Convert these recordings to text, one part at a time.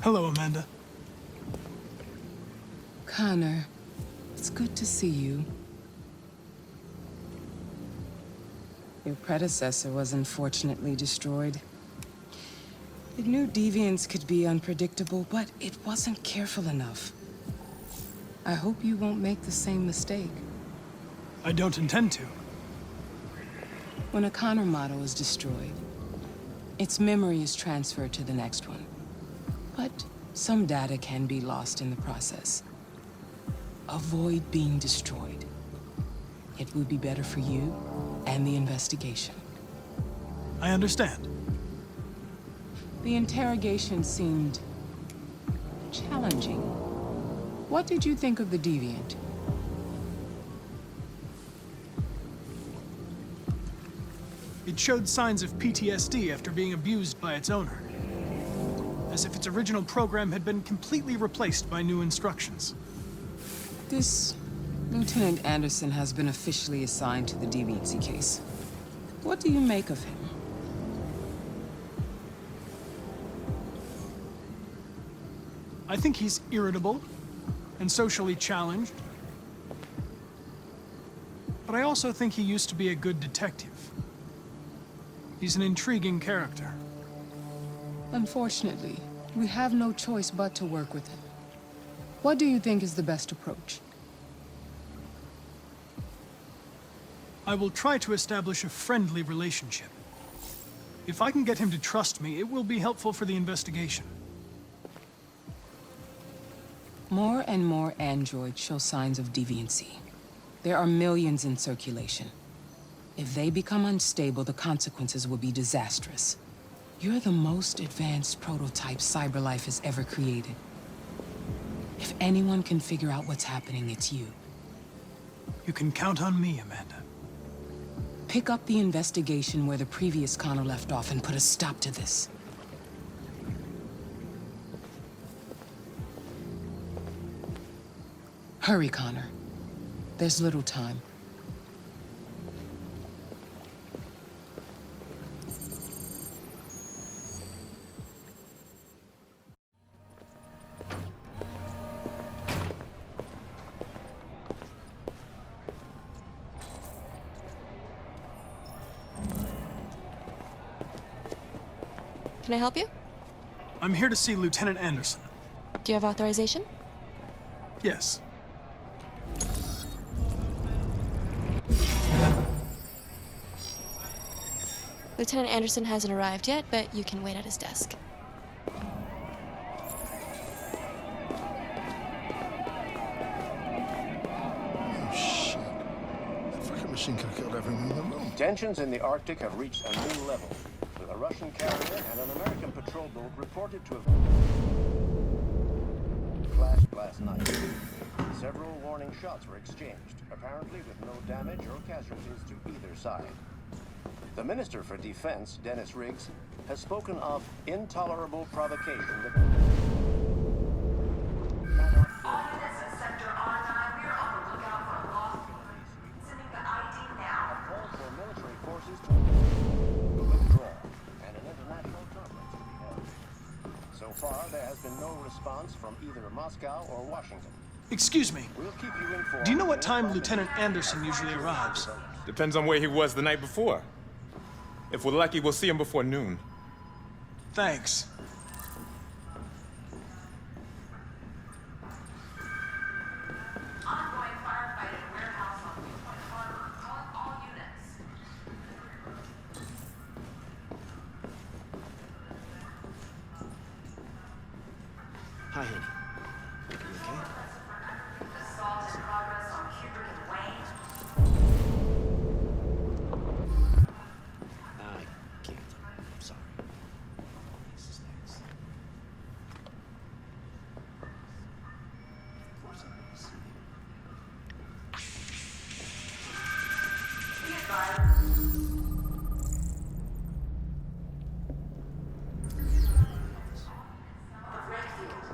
Hello, Amanda. Connor, it's good to see you. Your predecessor was unfortunately destroyed. It knew deviants could be unpredictable, but it wasn't careful enough. I hope you won't make the same mistake. I don't intend to. When a Connor model is destroyed, its memory is transferred to the next one. But some data can be lost in the process. Avoid being destroyed. It would be better for you and the investigation. I understand. The interrogation seemed challenging. What did you think of the deviant? It showed signs of PTSD after being abused by its owner. As if its original program had been completely replaced by new instructions. This Lieutenant Anderson has been officially assigned to the deviancy case. What do you make of him? I think he's irritable and socially challenged. But I also think he used to be a good detective. He's an intriguing character. Unfortunately, we have no choice but to work with him. What do you think is the best approach? I will try to establish a friendly relationship. If I can get him to trust me, it will be helpful for the investigation. More and more androids show signs of deviancy. There are millions in circulation. If they become unstable, the consequences will be disastrous. You're the most advanced prototype CyberLife has ever created. If anyone can figure out what's happening, it's you. You can count on me, Amanda. Pick up the investigation where the previous Connor left off and put a stop to this. Hurry, Connor. There's little time. Can I help you? I'm here to see Lieutenant Anderson. Do you have authorization? Yes. Lieutenant Anderson hasn't arrived yet, but you can wait at his desk. Oh, shit. That fucking machine could have killed everyone in the room. Tensions in the Arctic have reached a new level, with a Russian carrier and an American patrol boat reported to have clashed last night. Several warning shots were exchanged, apparently with no damage or casualties to either side. The Minister for Defense, Dennis Riggs, has spoken of intolerable provocation that... All units in Sector R9, we're on the lookout for a lost human. Sending the ID now. A call for military forces to withdraw, and an international conference to be held. So far, there has been no response from either Moscow or Washington. Excuse me. We'll keep you informed. Do you know what time Lieutenant Anderson usually arrives? Depends on where he was the night before. If we're lucky, we'll see him before noon. Thanks. Ongoing firefight at a warehouse on Newpoint Harbor. Calling all units. Hi, honey. You okay? Assault in progress on Kubrick and Wayne. I can't. I'm sorry. This is next. Of course I'm gonna see you. Be advised. The Redfield.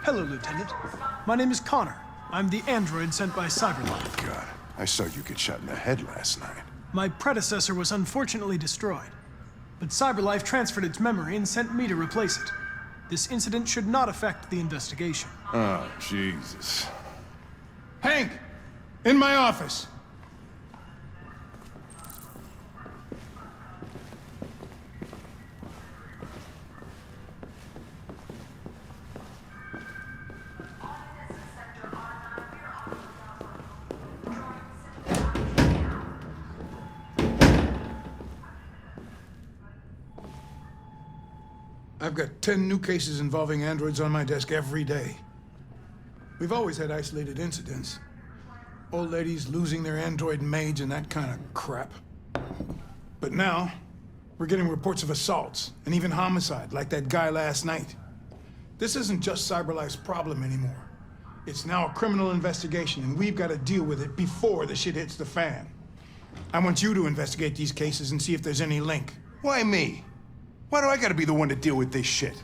Hello, Lieutenant. My name is Connor. I'm the android sent by Cyberlife. God, I saw you get shot in the head last night. My predecessor was unfortunately destroyed, but Cyberlife transferred its memory and sent me to replace it. This incident should not affect the investigation. Oh, Jesus. Hank! In my office! I've got 10 new cases involving androids on my desk every day. We've always had isolated incidents. Old ladies losing their android maids and that kind of crap. But now, we're getting reports of assaults and even homicide, like that guy last night. This isn't just Cyberlife's problem anymore. It's now a criminal investigation, and we've got to deal with it before the shit hits the fan. I want you to investigate these cases and see if there's any link. Why me? Why do I gotta be the one to deal with this shit?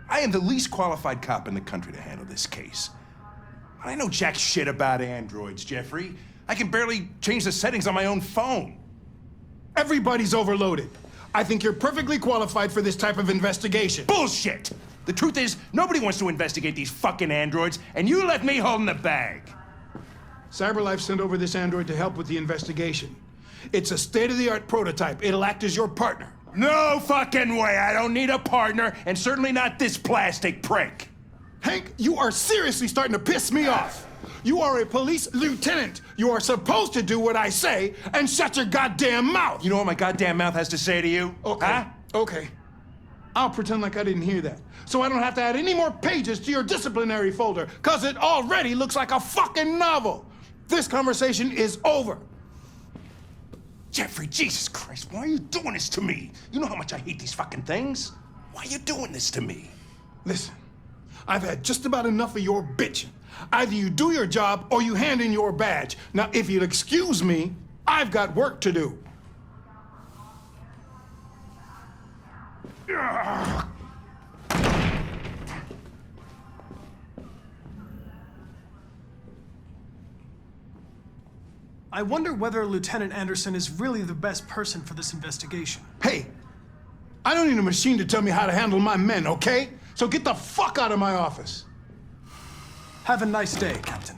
I am the least qualified cop in the country to handle this case. I know jack shit about androids, Jeffrey. I can barely change the settings on my own phone. Everybody's overloaded. I think you're perfectly qualified for this type of investigation. Bullshit! The truth is, nobody wants to investigate these fucking androids, and you left me holding the bag. Cyberlife sent over this android to help with the investigation. It's a state-of-the-art prototype. It'll act as your partner. No fucking way! I don't need a partner, and certainly not this plastic prick. Hank, you are seriously starting to piss me off. You are a police lieutenant. You are supposed to do what I say and shut your goddamn mouth. You know what my goddamn mouth has to say to you? Okay, Huh? okay. I'll pretend like I didn't hear that, so I don't have to add any more pages to your disciplinary folder, because it already looks like a fucking novel. This conversation is over. Jeffrey, Jesus Christ, why are you doing this to me? You know how much I hate these fucking things. Why are you doing this to me? Listen, I've had just about enough of your bitching. Either you do your job or you hand in your badge. Now, if you'll excuse me, I've got work to do. I wonder whether Lieutenant Anderson is really the best person for this investigation. Hey, I don't need a machine to tell me how to handle my men, okay? So get the fuck out of my office. Have a nice day, Captain.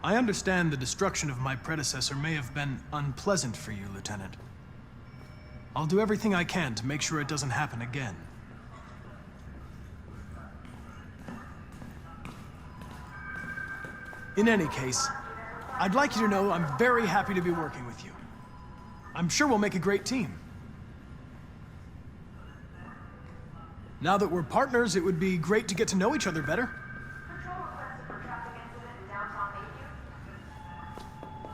I understand the destruction of my predecessor may have been unpleasant for you, Lieutenant. I'll do everything I can to make sure it doesn't happen again. In any case, I'd like you to know I'm very happy to be working with you. I'm sure we'll make a great team. Now that we're partners, it would be great to get to know each other better. Patrol requested for traffic incident in downtown Mayview.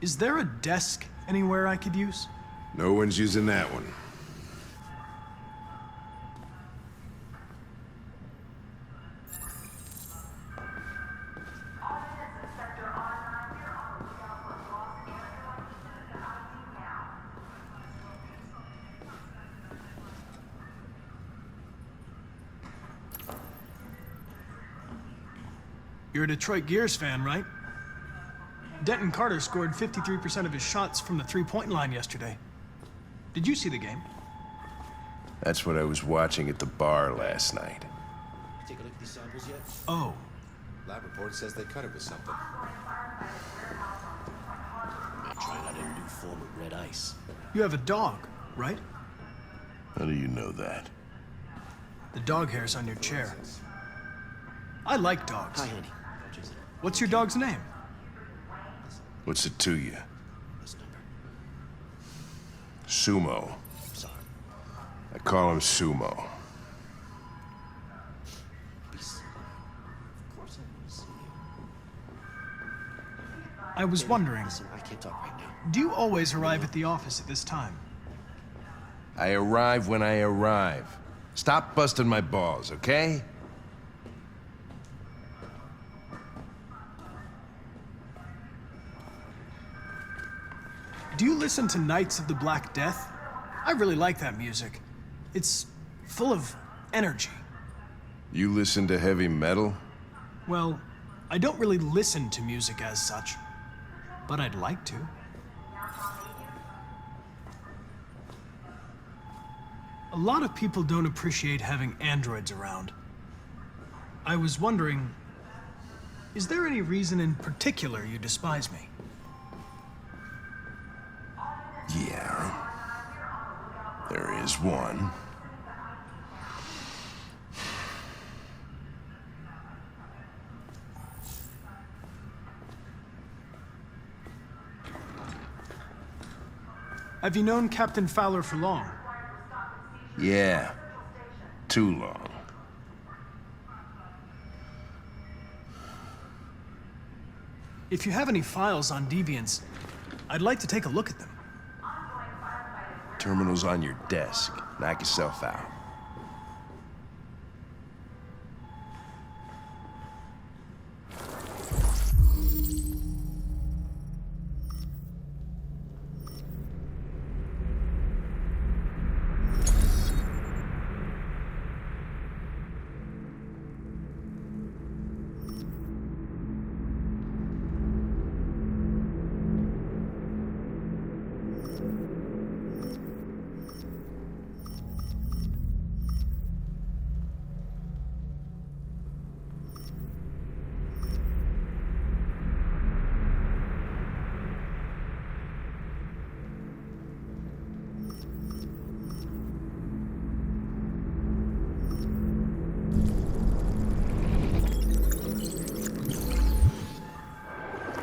Is there a desk anywhere I could use? No one's using that one. All units in Sector R9, we are on the lookout for a lost android. The ID now. You're a Detroit Gears fan, right? Denton Carter scored 53% of his shots from the three-point line yesterday. Did you see the game? That's what I was watching at the bar last night. Take a look at these samples yet? Oh, Lab report says they cut it with something. They're trying out a new form of red ice. you have a dog, right? How do you know that? The dog hair's on your chair. I like dogs. Hi, honey. How'd you say? What's your dog's name? What's it to you? This number. Sumo. Sorry. I call him Sumo. Of course I want to see you. I was wondering, Listen, I can't talk right now. do you always arrive at the office at this time? I arrive when I arrive. Stop busting my balls, okay? Do you listen to Knights of the Black Death? I really like that music. It's full of energy. You listen to heavy metal? Well, I don't really listen to music as such, but I'd like to. A lot of people don't appreciate having androids around. I was wondering, is there any reason in particular you despise me? Yeah. There is one. Have you known Captain Fowler for long? Yeah. Too long. If you have any files on Deviants, I'd like to take a look at them. Terminal's on your desk. Knock yourself out.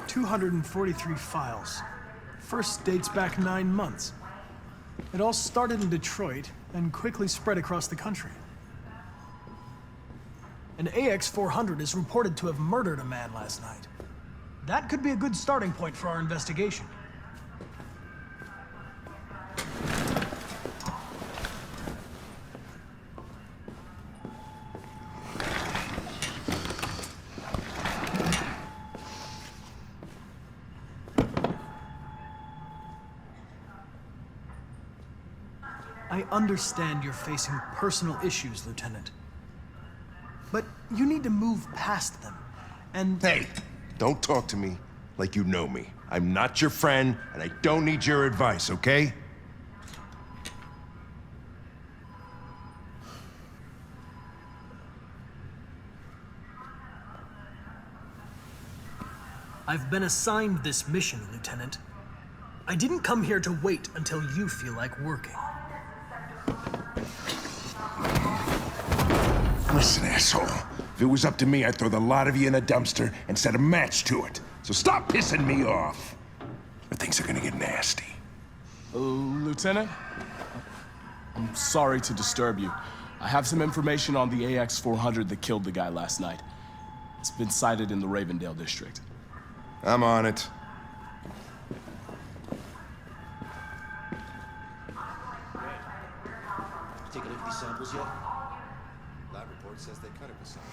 "243 files. First dates back 9 months. It all started in Detroit and quickly spread across the country. An AX-400 is reported to have murdered a man last night. That could be a good starting point for our investigation. I understand you're facing personal issues, Lieutenant. But you need to move past them, and... Hey, don't talk to me like you know me. I'm not your friend, and I don't need your advice, okay? I've been assigned this mission, Lieutenant. I didn't come here to wait until you feel like working. Listen, asshole. If it was up to me, I'd throw the lot of you in a dumpster and set a match to it. So stop pissing me off. Or things are gonna get nasty. Lieutenant? I'm sorry to disturb you. I have some information on the AX-400 that killed the guy last night. It's been sighted in the Ravendale district. I'm on it. Take a look at these samples yet? Lab report says they cut it with something.